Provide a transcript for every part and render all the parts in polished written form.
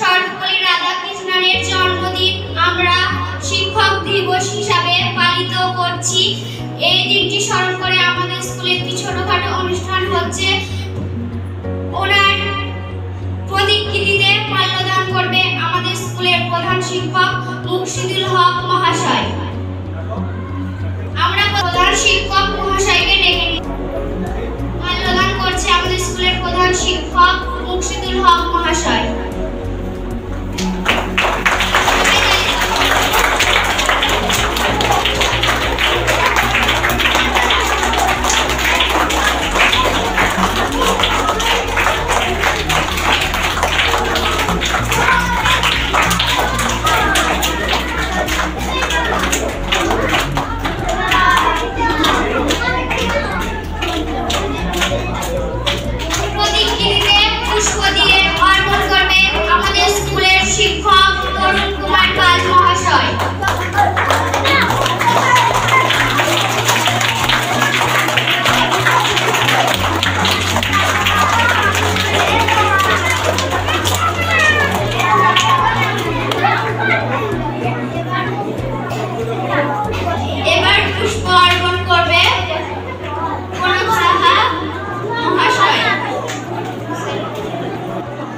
সর্বপল্লী রাধাকৃষ্ণনের জন্মদিন আমরা শিক্ষক দিবস হিসাবে পালিত করছি। এই দিনটি স্মরণ করে আমাদের স্কুলে একটি ছোটখাটো অনুষ্ঠান হচ্ছে। ওনার প্রতিকৃতিতে মাল্যদান করবে আমাদের স্কুলের প্রধান শিক্ষক মুর্শিদুল হক মহাশয়। আমরা প্রধান শিক্ষক মহাশয়কে ডেকে মাল্যদান করছে আমাদের স্কুলের প্রধান শিক্ষক মুর্শিদুল হক মহাশয়।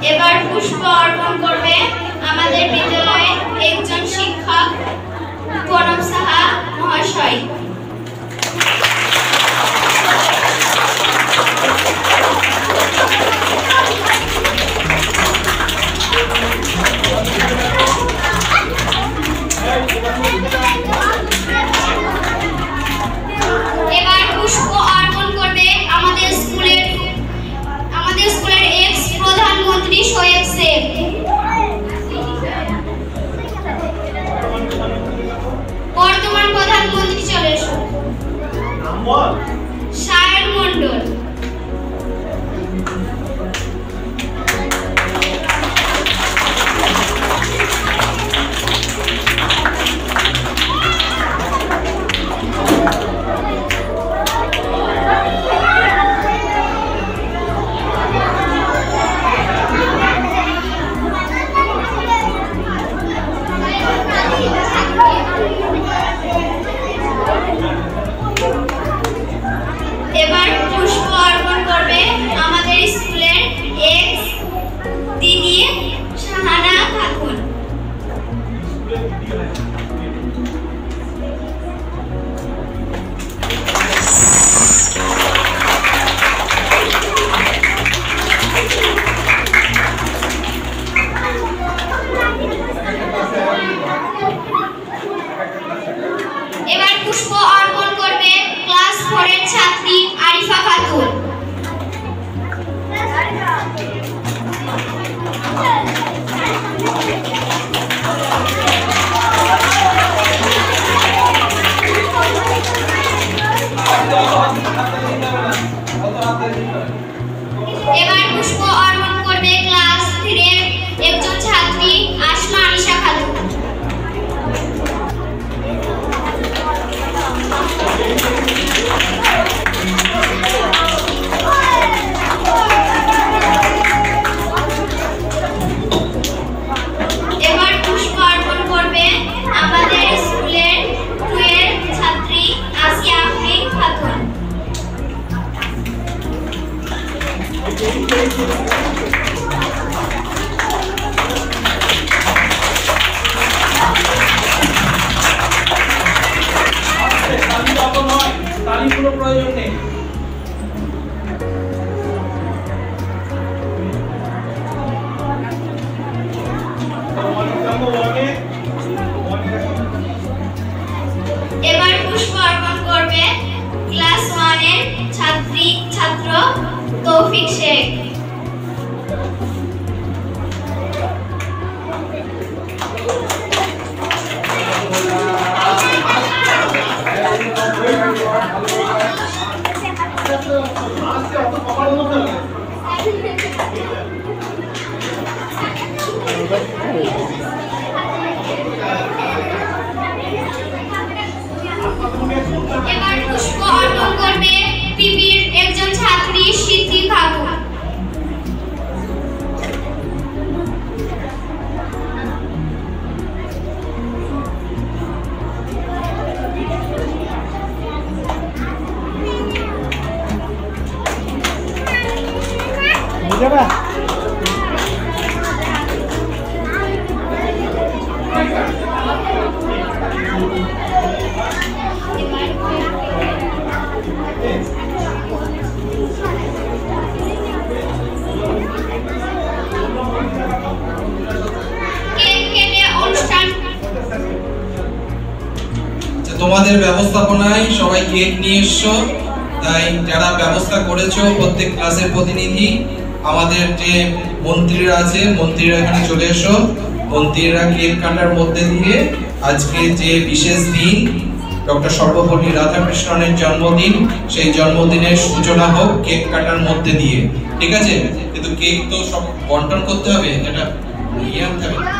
এবার পুষ্প অর্পণ করবে আমাদের বিদ্যালয়ের একজন শিক্ষক প্রণব সাহা মহাশয়। এবার পুষ্প অর্পণ করবে আমাদের স্কুলের এক্স প্রধানমন্ত্রী শোয়েব শেখ। বর্তমান প্রধানমন্ত্রী চলে এসো। সায়ন মণ্ডল। এবার পুষ্প অর্পণ করবে আমাদের স্কুলের এক্স দিদি শাহানা খাতুন। এবার পুষ্প অর্পণ করবে ক্লাস 4 এর ছাত্রী আরিফা খাতুন। এবার পুষ্প অর্পণ করবে ক্লাস 3 এর একজন ছাত্রী আসমা আনিশা খাতুন। এবার পুষ্প অর্পণ করবে আমাদের স্কুলের 2 এর ছাত্রী আসিয়া আফরিন খাতুন। কোনো প্রয়োজন নেই। এবার পুষ্প অর্পণ করবে ক্লাস 1 এর ছাত্র তৌফিক শেখ। এবার পুষ্প অর্পণ করবে পিপির একজন ছাত্রী সিদ্ধি খাতুন। তোমাদের ব্যবস্থাপনায় সবাই কেক নিয়ে এসছো, তাই যারা ব্যবস্থা করেছো প্রত্যেক ক্লাসের প্রতিনিধি, আমাদের যে মন্ত্রীরা আছে মন্ত্রীরা এখানে চলে এসো। মন্ত্রীরা কেক কাটার মধ্যে দিয়ে আজকে যে বিশেষ দিন ডক্টর সর্বপল্লী রাধাকৃষ্ণনের জন্মদিন, সেই জন্মদিনের সূচনা হোক কেক কাটার মধ্যে দিয়ে, ঠিক আছে? কিন্তু কেক তো সব বন্টন করতে হবে, এটা ইয়ে আনতে হবে।